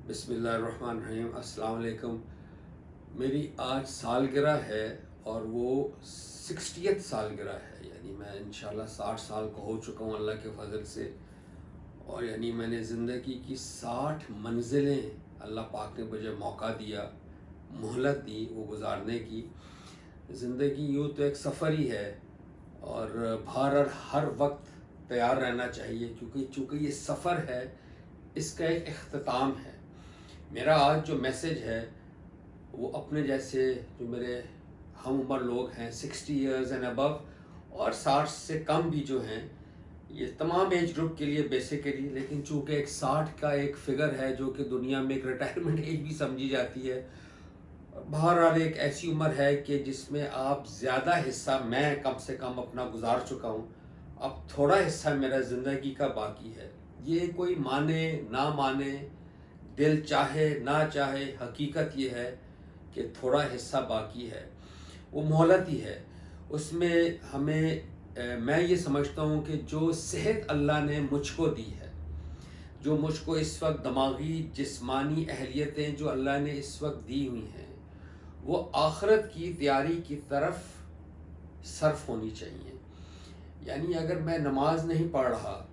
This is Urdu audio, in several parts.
بسم اللہ الرحمن الرحیم۔ السلام علیکم۔ میری آج سالگرہ ہے اور وہ 60th سالگرہ ہے، یعنی میں انشاءاللہ 60 سال کا ہو چکا ہوں اللہ کے فضل سے، اور یعنی میں نے زندگی کی 60 منزلیں اللہ پاک نے مجھے موقع دیا، مہلت دی وہ گزارنے کی۔ زندگی یوں تو ایک سفر ہی ہے، اور بہرحال ہر وقت تیار رہنا چاہیے، کیونکہ چونکہ یہ سفر ہے، اس کا ایک اختتام ہے۔ میرا آج جو میسیج ہے وہ اپنے جیسے جو میرے ہم عمر لوگ ہیں 60 ایئرز اینڈ ابو، اور 60 سے کم بھی جو ہیں، یہ تمام ایج گروپ کے لیے بیسیکلی، لیکن چونکہ ایک 60 کا ایک فگر ہے جو کہ دنیا میں ایک ریٹائرمنٹ ایج بھی سمجھی جاتی ہے۔ بہرحال ایک ایسی عمر ہے کہ جس میں آپ زیادہ حصہ، میں کم سے کم اپنا گزار چکا ہوں، اب تھوڑا حصہ میرا زندگی کا باقی ہے۔ یہ کوئی مانے نہ مانے، دل چاہے نہ چاہے، حقیقت یہ ہے کہ تھوڑا حصہ باقی ہے، وہ مہلت ہی ہے۔ اس میں ہمیں میں یہ سمجھتا ہوں کہ جو صحت اللہ نے مجھ کو دی ہے، جو مجھ کو اس وقت دماغی جسمانی اہلیتیں جو اللہ نے اس وقت دی ہوئی ہیں، وہ آخرت کی تیاری کی طرف صرف ہونی چاہیے۔ یعنی اگر میں نماز نہیں پڑھ رہا،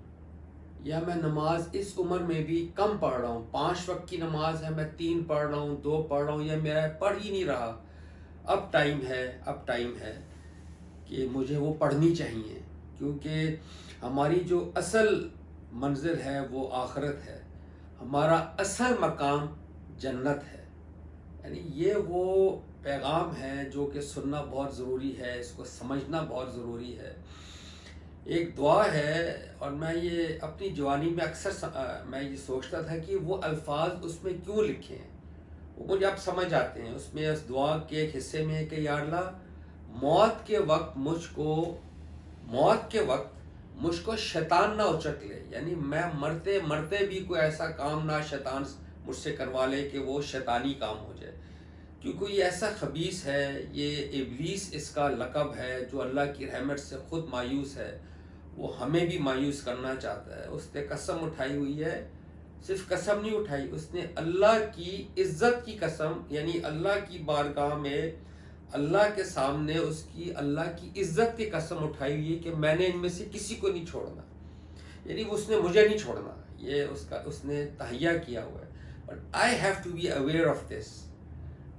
یا میں نماز اس عمر میں بھی کم پڑھ رہا ہوں، 5 وقت کی نماز ہے میں 3 پڑھ رہا ہوں، 2 پڑھ رہا ہوں، یا میرا پڑھ ہی نہیں رہا، اب ٹائم ہے کہ مجھے وہ پڑھنی چاہیے، کیونکہ ہماری جو اصل منزل ہے وہ آخرت ہے، ہمارا اصل مقام جنت ہے۔ یعنی یہ وہ پیغام ہے جو کہ سننا بہت ضروری ہے، اس کو سمجھنا بہت ضروری ہے۔ ایک دعا ہے، اور میں یہ اپنی جوانی میں اکثر میں یہ سوچتا تھا کہ وہ الفاظ اس میں کیوں لکھے ہیں، وہ مجھے اب سمجھ آتے ہیں۔ اس میں اس دعا کے ایک حصے میں ہے کہ یا اللہ، موت کے وقت مجھ کو شیطان نہ اچک لے، یعنی میں مرتے مرتے بھی کوئی ایسا کام نہ شیطان مجھ سے کروا لے کہ وہ شیطانی کام ہو جائے، کیونکہ یہ ایسا خبیث ہے، یہ ابلیس اس کا لقب ہے، جو اللہ کی رحمت سے خود مایوس ہے، وہ ہمیں بھی مایوس کرنا چاہتا ہے۔ اس نے قسم اٹھائی ہوئی ہے، صرف قسم نہیں اٹھائی، اس نے اللہ کی عزت کی قسم، یعنی اللہ کی بارگاہ میں اللہ کے سامنے اس کی اللہ کی عزت کی قسم اٹھائی ہوئی ہے کہ میں نے ان میں سے کسی کو نہیں چھوڑنا، یعنی اس نے مجھے نہیں چھوڑنا، یہ اس نے تہیہ کیا ہوا ہے۔ But I have to be aware of this,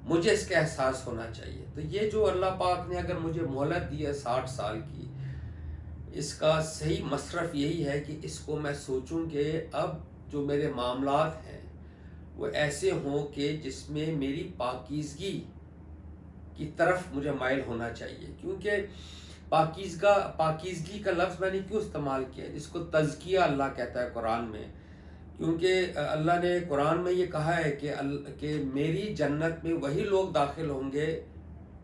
مجھے اس کا احساس ہونا چاہیے۔ تو یہ جو اللہ پاک نے اگر مجھے مہلت دی ہے 60 سال کی، اس کا صحیح مصرف یہی ہے کہ اس کو میں سوچوں کہ اب جو میرے معاملات ہیں وہ ایسے ہوں کہ جس میں میری پاکیزگی کی طرف مجھے مائل ہونا چاہیے، کیونکہ پاکیزگی کا لفظ میں نے کیوں استعمال کیا، جس کو تزکیہ اللہ کہتا ہے قرآن میں، کیونکہ اللہ نے قرآن میں یہ کہا ہے کہ میری جنت میں وہی لوگ داخل ہوں گے،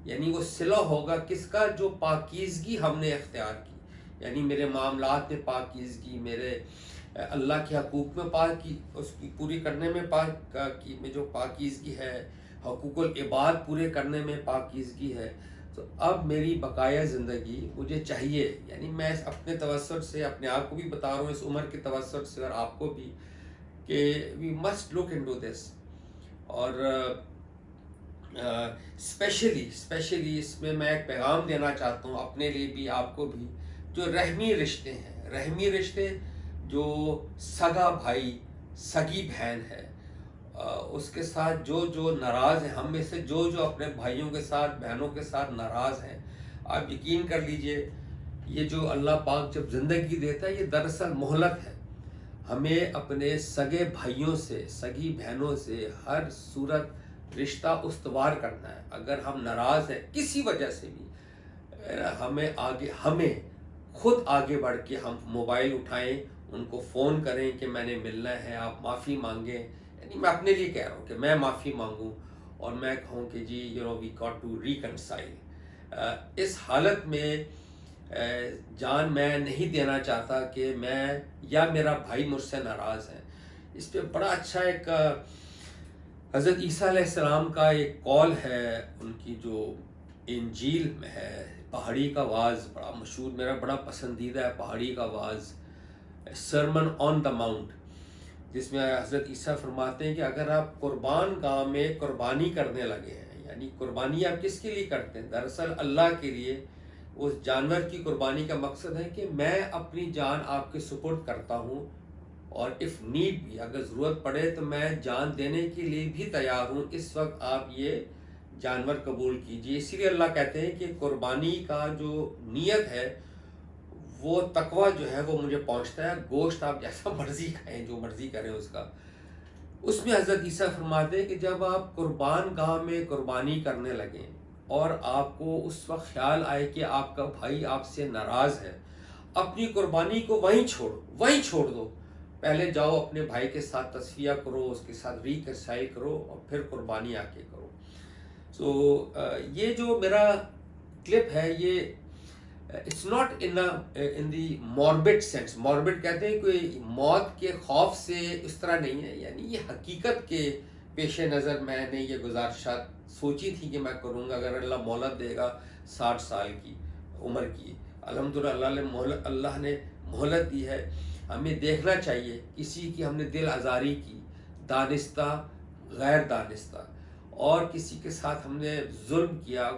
یعنی وہ صلہ ہوگا کس کا، جو پاکیزگی ہم نے اختیار کی، یعنی میرے معاملات میں پاکیزگی، میرے اللہ کے حقوق میں اس کی پوری کرنے میں جو پاکیزگی ہے، حقوق العباد پورے کرنے میں پاکیزگی ہے۔ تو اب میری بقایا زندگی مجھے چاہیے، یعنی میں اپنے توسط سے اپنے آپ کو بھی بتا رہا ہوں، اس عمر کے توسط سے، اور آپ کو بھی، کہ we must look into this, اور اسپیشلی اس میں میں ایک پیغام دینا چاہتا ہوں اپنے لیے بھی، آپ کو بھی، جو رحمی رشتے، جو سگا بھائی سگی بہن ہے، اس کے ساتھ جو ناراض ہیں، ہم میں سے جو اپنے بھائیوں کے ساتھ بہنوں کے ساتھ ناراض ہیں، آپ یقین کر لیجئے، یہ جو اللہ پاک جب زندگی دیتا ہے یہ دراصل مہلت ہے۔ ہمیں اپنے سگے بھائیوں سے، سگی بہنوں سے ہر صورت رشتہ استوار کرنا ہے۔ اگر ہم ناراض ہیں کسی وجہ سے بھی، ہمیں خود آگے بڑھ کے ہم موبائل اٹھائیں، ان کو فون کریں کہ میں نے ملنا ہے، آپ معافی مانگیں، یعنی میں اپنے لیے کہہ رہا ہوں کہ میں معافی مانگوں، اور میں کہوں کہ جی وی گاٹ ٹو ریکنسائل۔ اس حالت میں جان میں نہیں دینا چاہتا کہ میں یا میرا بھائی مجھ سے ناراض ہے۔ اس پہ بڑا اچھا ایک حضرت عیسیٰ علیہ السلام کا ایک قول ہے، ان کی جو انجیل میں ہے، پہاڑی کا واز، بڑا مشہور، میرا بڑا پسندیدہ ہے پہاڑی کا was, sermon on the mount, جس میں حضرت عیسیٰ فرماتے ہیں کہ اگر آپ قربان گاہ میں قربانی کرنے لگے ہیں، یعنی قربانی آپ کس کے لیے کرتے ہیں؟ دراصل اللہ کے لیے اس جانور کی قربانی کا مقصد ہے کہ میں اپنی جان آپ کے سپرد کرتا ہوں، اور اف نیڈ بھی، اگر ضرورت پڑے تو میں جان دینے کے لیے بھی تیار ہوں، اس وقت آپ یہ جانور قبول کیجیے۔ اسی لیے اللہ کہتے ہیں کہ قربانی کا جو نیت ہے وہ تقوی جو ہے وہ مجھے پہنچتا ہے، گوشت آپ جیسا مرضی کھائیں، جو مرضی کریں اس کا۔ اس میں حضرت عیسیٰ فرماتے ہیں کہ جب آپ قربان گاہ میں قربانی کرنے لگیں اور آپ کو اس وقت خیال آئے کہ آپ کا بھائی آپ سے ناراض ہے، اپنی قربانی کو وہیں چھوڑ دو، پہلے جاؤ اپنے بھائی کے ساتھ تصفیہ کرو، اس کے ساتھ ریکنسائل کرو، اور پھر قربانی آ کے کرو۔ یہ جو میرا کلپ ہے یہ it's not in the morbid sense, morbid کہتے ہیں کوئی موت کے خوف سے اس طرح نہیں ہے، یعنی یہ حقیقت کے پیش نظر میں نے یہ گزارشات سوچی تھی کہ میں کروں گا اگر اللہ مہلت دے گا 60 سال کی عمر کی۔ الحمدللہ اللہ نے مہلت دی ہے۔ ہمیں دیکھنا چاہیے کسی کی ہم نے دل آزاری کی، دانستہ غیر دانستہ، اور کسی کے ساتھ ہم نے ظلم کیا،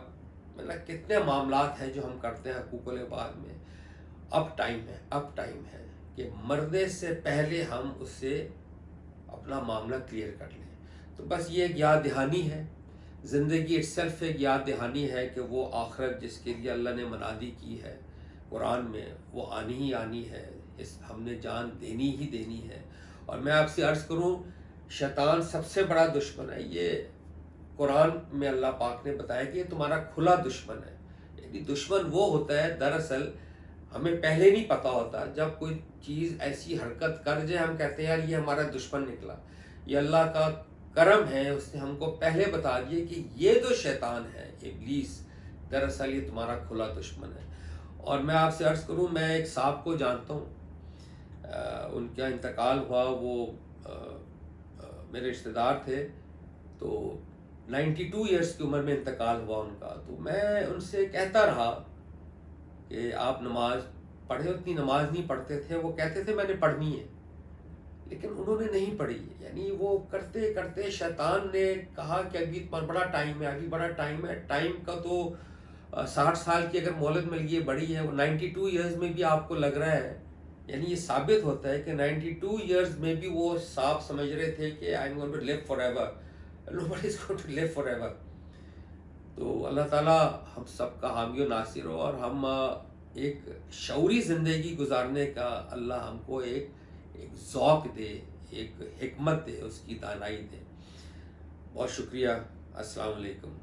مطلب کتنے معاملات ہیں جو ہم کرتے ہیں حقوق العباد میں۔ اب ٹائم ہے کہ مرنے سے پہلے ہم اس سے اپنا معاملہ کلیئر کر لیں۔ تو بس یہ ایک یاد دہانی ہے، زندگی اٹسیلف ایک یاد دہانی ہے کہ وہ آخرت جس کے لیے اللہ نے منادی کی ہے قرآن میں، وہ آنی ہی آنی ہے، ہم نے جان دینی ہی دینی ہے۔ اور میں آپ سے عرض کروں، شیطان سب سے بڑا دشمن ہے۔ یہ قرآن میں اللہ پاک نے بتایا کہ یہ تمہارا کھلا دشمن ہے، یعنی دشمن وہ ہوتا ہے، دراصل ہمیں پہلے نہیں پتا ہوتا، جب کوئی چیز ایسی حرکت کر جائے ہم کہتے ہیں یار یہ ہمارا دشمن نکلا۔ یہ اللہ کا کرم ہے، اس نے ہم کو پہلے بتا دیے کہ یہ جو شیطان ہے ابلیس، دراصل یہ تمہارا کھلا دشمن ہے۔ اور میں آپ سے عرض کروں، میں ایک صاحب کو جانتا ہوں، ان کا انتقال ہوا، وہ میرے رشتہ دار تھے، تو 92 ایئرس کی عمر میں انتقال ہوا ان کا۔ تو میں ان سے کہتا رہا کہ آپ نماز پڑھے، اتنی نماز نہیں پڑھتے تھے، وہ کہتے تھے میں نے پڑھنی ہے، لیکن انہوں نے نہیں پڑھی، یعنی وہ کرتے کرتے شیطان نے کہا کہ ابھی بڑا ٹائم ہے، ٹائم کا تو 60 سال کی اگر مہلت مل گئی بڑی ہے، وہ 92 ایئرز میں بھی آپ کو لگ رہا ہے، یعنی یہ ثابت ہوتا ہے کہ 92 ایئرز میں بھی وہ صاحب سمجھ رہے تھے کہ I am going to leave forever, nobody is going to live forever۔ تو اللہ تعالیٰ ہم سب کا حامی و ناصر ہو، اور ہم ایک شعوری زندگی گزارنے کا اللہ ہم کو ایک ذوق دے، ایک حکمت دے، اس کی دانائی دے۔ بہت شکریہ، السلام علیکم۔